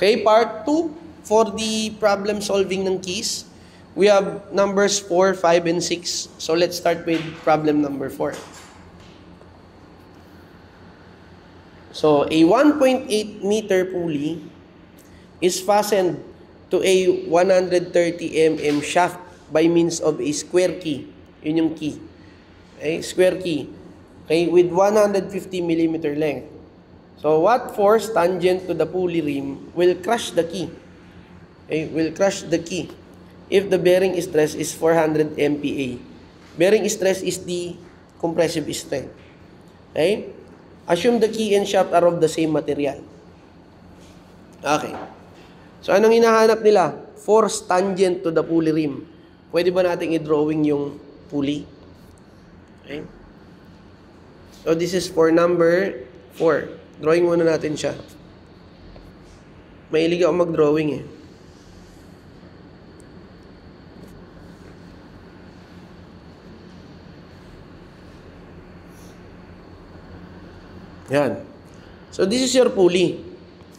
Okay, part 2 for the problem solving ng keys. We have numbers 4, 5, and 6. So let's start with problem number 4. So a 1.8 meter pulley is fastened to a 130 mm shaft by means of a square key. Yun yung key. Okay, square key. Okay, with 150 mm length. So what force tangent to the pulley rim will crush the key? Okay, will crush the key if the bearing stress is 400 MPa. Bearing stress is the compressive strength. Okay? Assume the key and shaft are of the same material. Okay. So anong hinahanap nila? Force tangent to the pulley rim. Pwede ba nating i-drawing yung pulley? Okay. So this is for number 4. Drawing muna natin siya. Mahilig ako mag-drawing eh. Yan. So this is your pulley.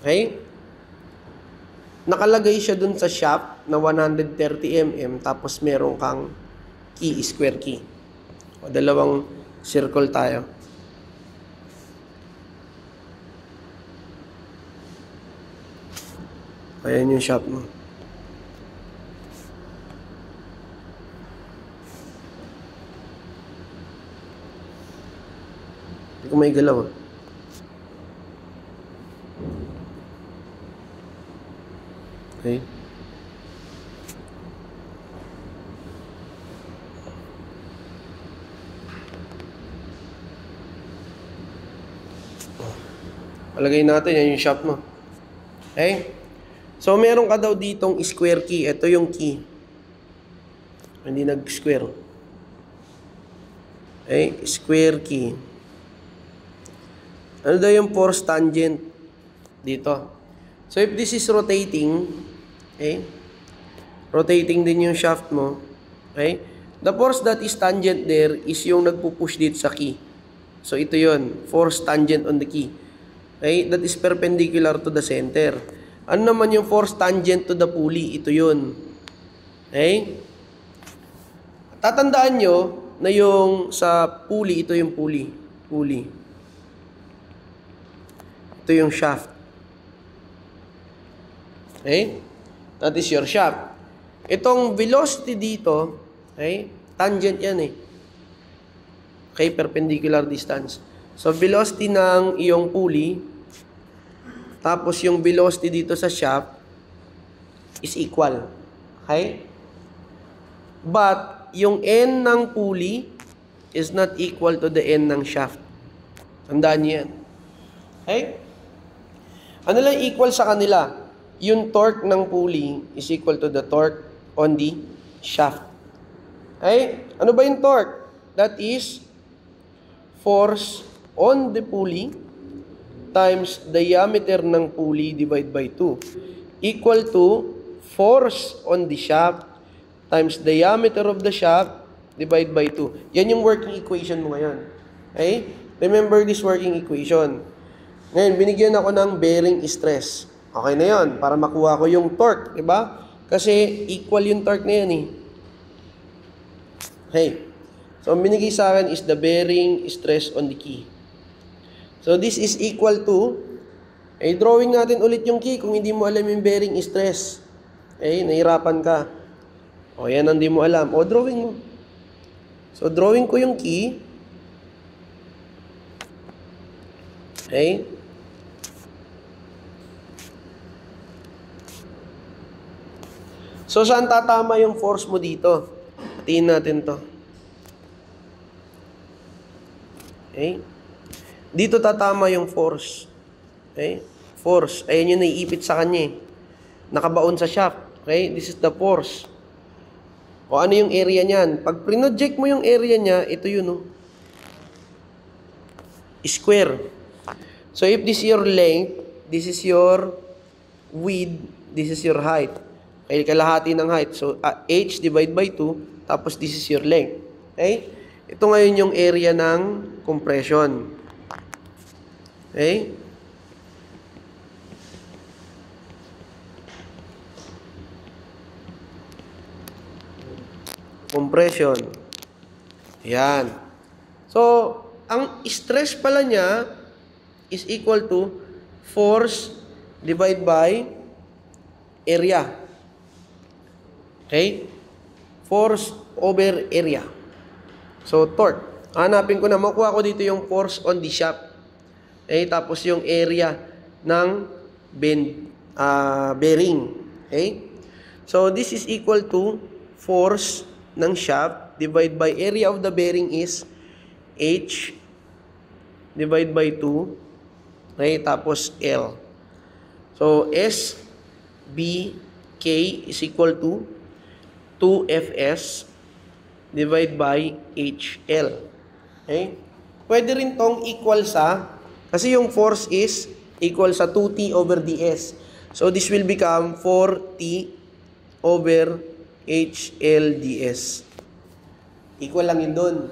Okay? Nakalagay siya dun sa shaft na 130 mm tapos meron kang key, square key. O dalawang circle tayo. Ayan yung shaft mo. Hindi ko may galaw. Okay. Palagay natin yan yung shaft mo. Okay? So, meron ka daw ditong square key. Ito yung key. Hindi nag-square. Okay? Square key. Ano daw yung force tangent dito? So, if this is rotating, okay? Rotating din yung shaft mo. Okay? The force that is tangent there is yung nagpupush dito sa key. So, ito yun. Force tangent on the key. Okay? That is perpendicular to the center. Ano naman yung force tangent to the pulley? Ito yun. Okay? Tatandaan nyo na yung sa pulley, ito yung pulley. Pulley. Ito yung shaft. Okay? That is your shaft. Itong velocity dito, okay? Tangent yan eh. Okay? Perpendicular distance. So, velocity ng iyong pulley, tapos yung velocity dito sa shaft is equal. Okay? But, yung N ng pulley is not equal to the N ng shaft. Tandaan niyo yan. Okay? Ano lang equal sa kanila? Yung torque ng pulley is equal to the torque on the shaft. Okay? Ano ba yung torque? That is force on the pulley times diameter ng pulley divide by 2 equal to force on the shaft times diameter of the shaft divide by 2. Yan yung working equation mo ngayon. Okay? Remember this working equation. Ngayon, binigyan ako ng bearing stress. Okay na yon para makuha ko yung torque. Diba? Kasi equal yung torque na yan eh. Okay. So, ang binigay sa akin is the bearing stress on the key. So, this is equal to, drawing natin ulit yung key kung hindi mo alam yung bearing stress. Nahirapan ka. O, yan ang hindi mo alam. O, drawing mo. So, drawing ko yung key. Okay. So, saan tatama yung force mo dito? Hatiin natin to. Okay. Dito tatama yung force. Okay? Force. Ayan yung naiipit sa kanya eh. Nakabaon sa shaft. Okay? This is the force. O ano yung area niyan? Pag pinoject mo yung area niya, ito yun oh. Square. So if this is your length, this is your width, this is your height. Okay? Kalahati ng height. So h divide by 2, tapos this is your length. Okay? Ito ngayon yung area ng compression. Okay? compression. Yan. So, ang stress pala niya is equal to force divided by area. Okay? Force over area. So, torque. Hanapin ko na, makuha ko dito yung force on the shaft. Okay? Tapos yung area ng bearing. Okay? So, this is equal to force ng shaft divided by area of the bearing is H divided by 2. Okay? Tapos L. So, S, B, K is equal to 2Fs divided by HL. Okay? Pwede rin tong equal sa, kasi yung force is equal sa 2T over ds. So, this will become 4T over HL ds. Equal lang yun dun.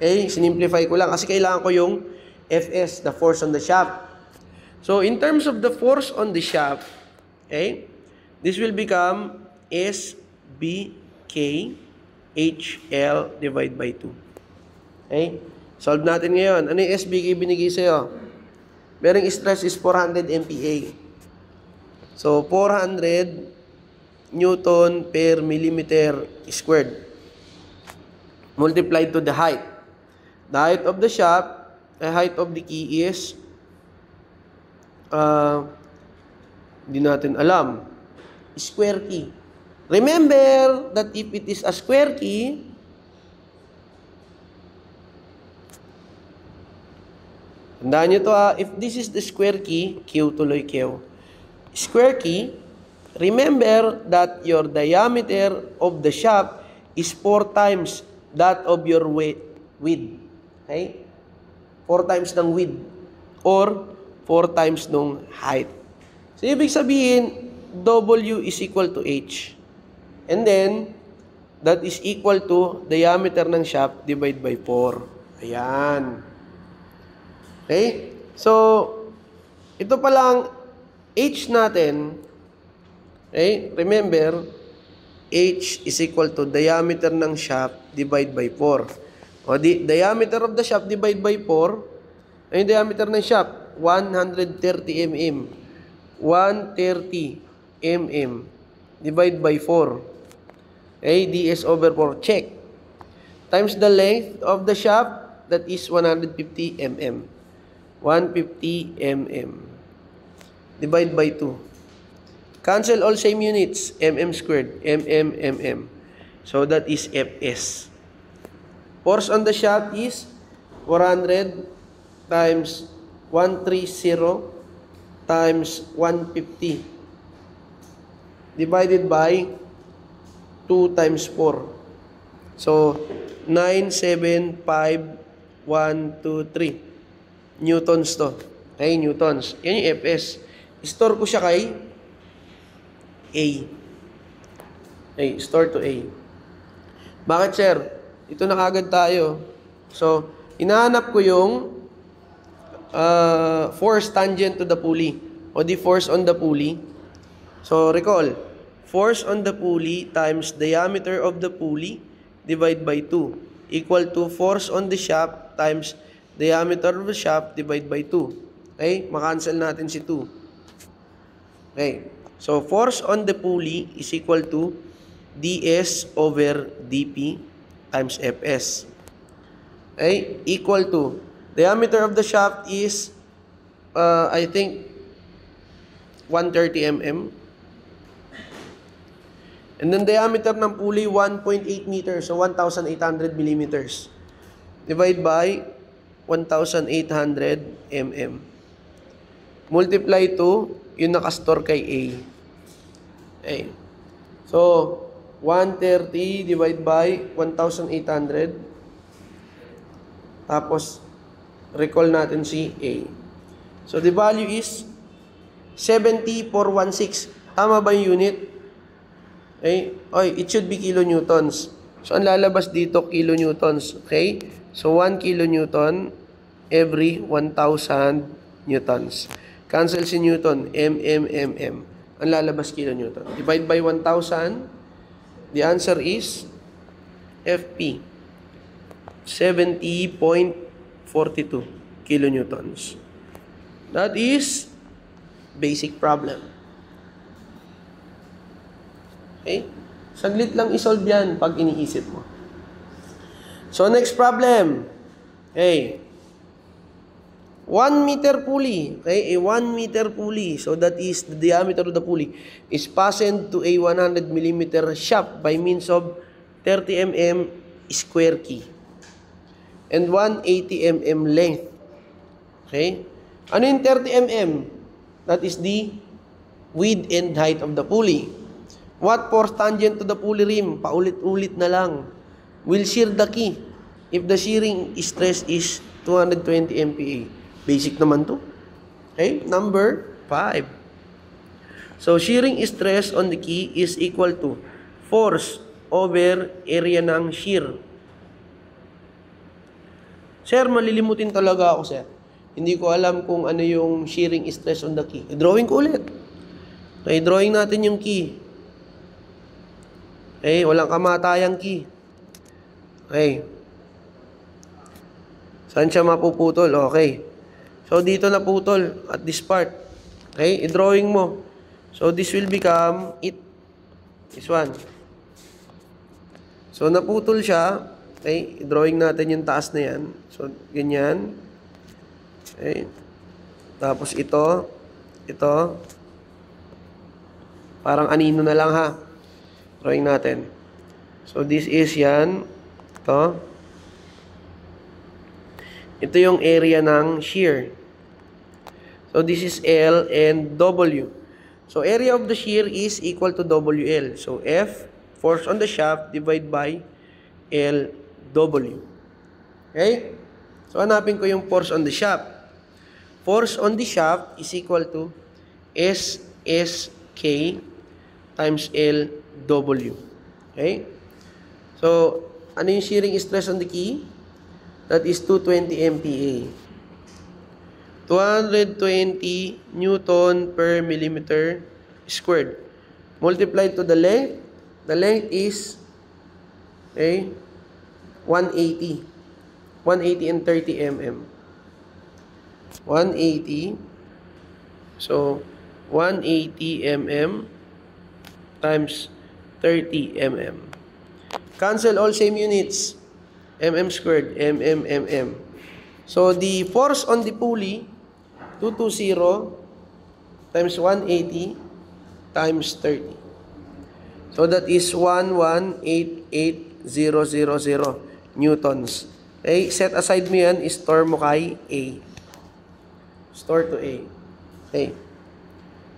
Okay? Sinimplify ko lang kasi kailangan ko yung Fs, the force on the shaft. So, in terms of the force on the shaft, okay, this will become SBK HL divided by 2. Okay? Solve natin ngayon. Ano yung SBK binigay sa'yo? Bearing stress is 400 MPa. So, 400 Newton per millimeter squared. Multiplied to the height. The height of the shaft, the height of the key is, hindi natin alam. Square key. Remember that if it is a square key, tandaan nyo to if this is the square key, Q tuloy Q. Square key, remember that your diameter of the shaft is 4 times that of your width. Okay? 4 times ng width or 4 times ng height. So, ibig sabihin, W is equal to H. And then, that is equal to diameter ng shaft divided by 4. Ayan. Okay? So, ito palang H natin. Okay? Remember, H is equal to diameter ng shaft divided by 4. O, diameter of the shaft divided by 4. Ano yung diameter ng shaft? 130 mm. 130 mm divided by 4. Okay, ds over 4. Check. Times the length of the shaft, that is 150 mm. 150 mm. Divide by 2. Cancel all same units. Mm squared. Mm. So that is Fs. Force on the shaft is 400 times 130 times 150 divided by 2 times 4. So, 975,123 newtons to. Okay, newtons. Yan yung Fs. Store ko siya kay A. Okay, store to A. Bakit, sir? Ito na kagad tayo. So, inahanap ko yung force tangent to the pulley o the force on the pulley. So, recall, force on the pulley times diameter of the pulley divided by 2 equal to force on the shaft times diameter of the shaft divided by 2. Okay? Makancel natin si 2. Okay. So, force on the pulley is equal to ds over dp times fs. Okay? Equal to diameter of the shaft is I think 130 mm. And then diameter ng pulley 1.8 meters, so 1,800 millimeters. Divide by 1,800 mm. Multiply to yung nakastore kay A. Okay. So, 130 divided by 1,800. Tapos, recall natin si A. So, the value is 70,416. Tama ba yung unit? Okay? Oy, it should be kilonewtons. So, ang lalabas dito, kilonewtons. Okay? So, 1 kilonewton every 1,000 newtons. Cancel si newton. Mm. Ang lalabas kilonewton. Divide by 1,000. The answer is FP, 70.42 kilonewtons. That is basic problem. Okay? Saglit lang isolve yan pag iniisip mo. So, next problem. Okay. 1 meter pulley. Okay, a 1 meter pulley. So that is the diameter of the pulley is fastened to a 100 millimeter shaft by means of 30 mm square key and 180 mm length. Okay? Ano yung 30 mm? That is the width and height of the pulley. What force tangent to the pulley rim? Paulit-ulit na lang. Will shear the key if the shearing stress is 220 MPa. Basic naman to. Okay? Number 5. So, shearing stress on the key is equal to force over area ng shear. Sir, malilimutin talaga ako, sir. Hindi ko alam kung ano yung shearing stress on the key. I-drawing ko ulit. Okay, drawing natin yung key. Okay, walang kamatayang key. Okay. Saan siya mapuputol? Okay. So, dito na putol at this part. Okay, i-drawing mo. So, this will become it. This one. So, naputol siya. Okay, i-drawing natin yung taas na yan. So, ganyan. Okay. Tapos ito. Ito. Parang anino na lang ha. Drawing natin. So, this is yan. Ito. Ito yung area ng shear. So, this is L and W. So, area of the shear is equal to WL. So, F, force on the shaft, divided by LW. Okay? So, hanapin ko yung force on the shaft. Force on the shaft is equal to SSK times LW. Okay? So, ano yung shearing stress on the key? That is 220 MPa. 220 Newton per millimeter squared. Multiplied to the length. The length is 180. 180 and 30 mm. 180. So, 180 mm times 30 mm. Cancel all same units. Mm squared, mm. So, the force on the pulley, 220 times 180 times 30. So, that is 1188000 newtons. Okay, set aside mo yan, store mo kay A. Store to A. Okay.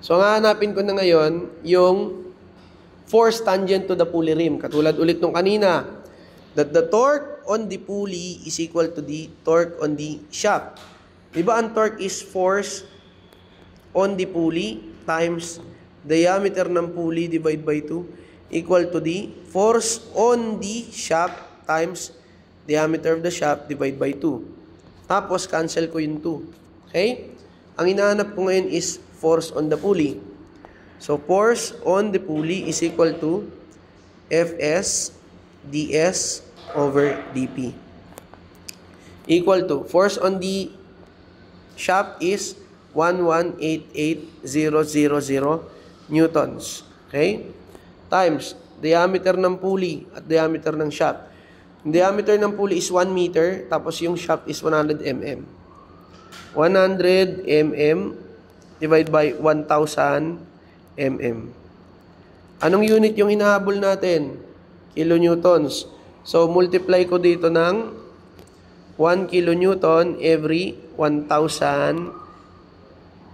So, nga hanapin ko na ngayon yung force tangent to the pulley rim. Katulad ulit nung kanina, that the torque on the pulley is equal to the torque on the shaft. Diba ang torque is force on the pulley times diameter ng pulley divided by 2 equal to the force on the shaft times diameter of the shaft divided by 2. Tapos, cancel ko yung 2. Okay? Ang hinahanap ko ngayon is force on the pulley. So, force on the pulley is equal to Fs ds over dp. Equal to, force on the shaft is 1188000 newtons. Okay? Times, diameter ng pulley at diameter ng shaft. Diameter ng pulley is 1 meter, tapos yung shaft is 100 mm. 100 mm divided by 1000 mm. Anong unit yung hinahabol natin? Kilonewtons. So, multiply ko dito ng 1 kilonewton every 1000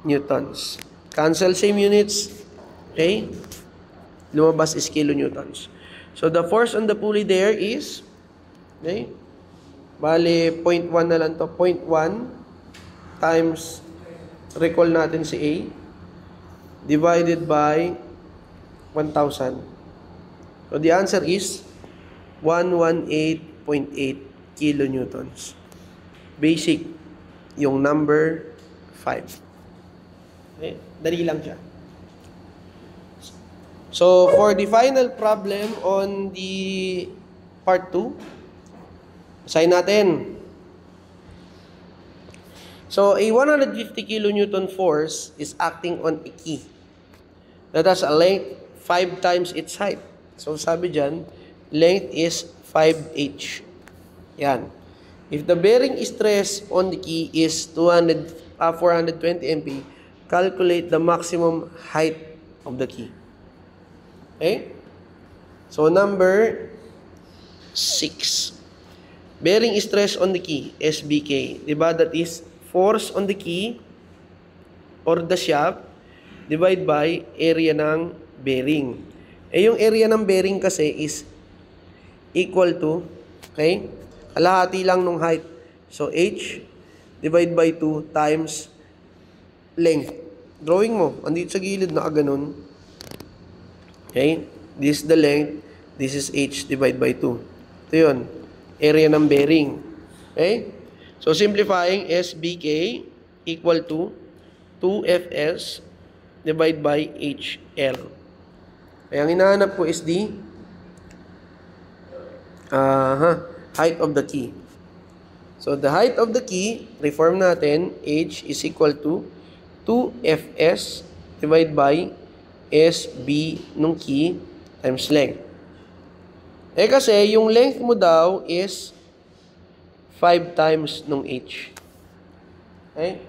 newtons. Cancel same units. Okay? Lumabas is kilonewtons. So, the force on the pulley there is, okay, bali, 0.1 na lang to. 0.1 times, recall natin si A, divided by 1,000. So, the answer is 118.8 kilonewtons. Basic, yung number 5. Okay? Dali lang siya. So, for the final problem on the Part 2. Basahin natin. So, a 150 kilonewton force is acting on a key that has a length 5 times its height. So, sabi dyan, length is 5h. Yan. If the bearing stress on the key is 420 MPa, calculate the maximum height of the key. Okay? So, number 6. Bearing stress on the key, SBK. Diba? That is force on the key or the shaft divide by area ng bearing. Yung area ng bearing kasi is equal to, okay? Kalahati lang nung height. So, H divide by 2 times length. Drawing mo. Andito sa gilid, nakaganon. Okay? This is the length. This is H divide by 2. Ito yun. Area ng bearing. Okay? So, simplifying, SBK equal to 2FS divide by HL. Kaya ang hinahanap ko is the height of the key. So, the height of the key, reform natin, H is equal to 2FS divide by SB nung key times length. Kasi yung length mo daw is 5 times nung H. Okay?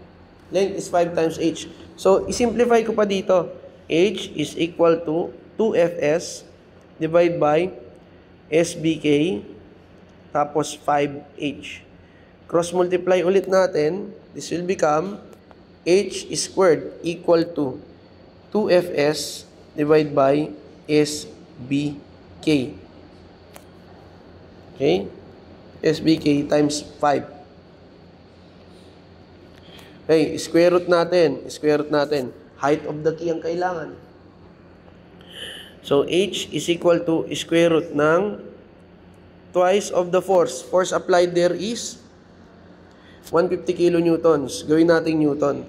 Length is 5 times H. So, isimplify ko pa dito. H is equal to 2FS divide by SBK tapos 5H. Cross multiply ulit natin. This will become H squared equal to 2FS divide by SBK. Okay? SBK times 5. Okay, square root natin. Square root natin. Height of the key ang kailangan. So, H is equal to square root ng twice of the force. Force applied there is 150 kilonewtons. Gawin natin newton.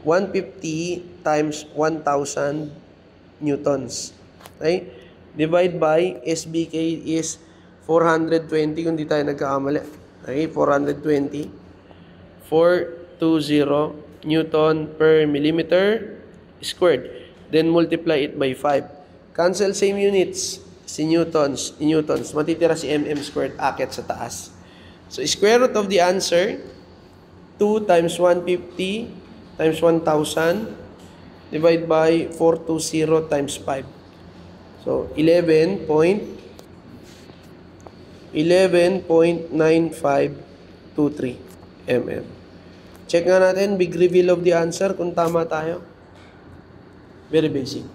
150 times 1,000 newtons. Okay? Divide by SBK is 420 kung di tayo nagkakamali. Okay, 420. 420 Newton per millimeter squared. Then multiply it by 5. Cancel same units. Si newtons. Newtons. Matitira si mm squared. Akit sa taas. So, square root of the answer, 2 times 150 times 1,000 divide by 420 times 5. So, 11.9523 mm. Check nga natin, big reveal of the answer kung tama tayo. Very basic.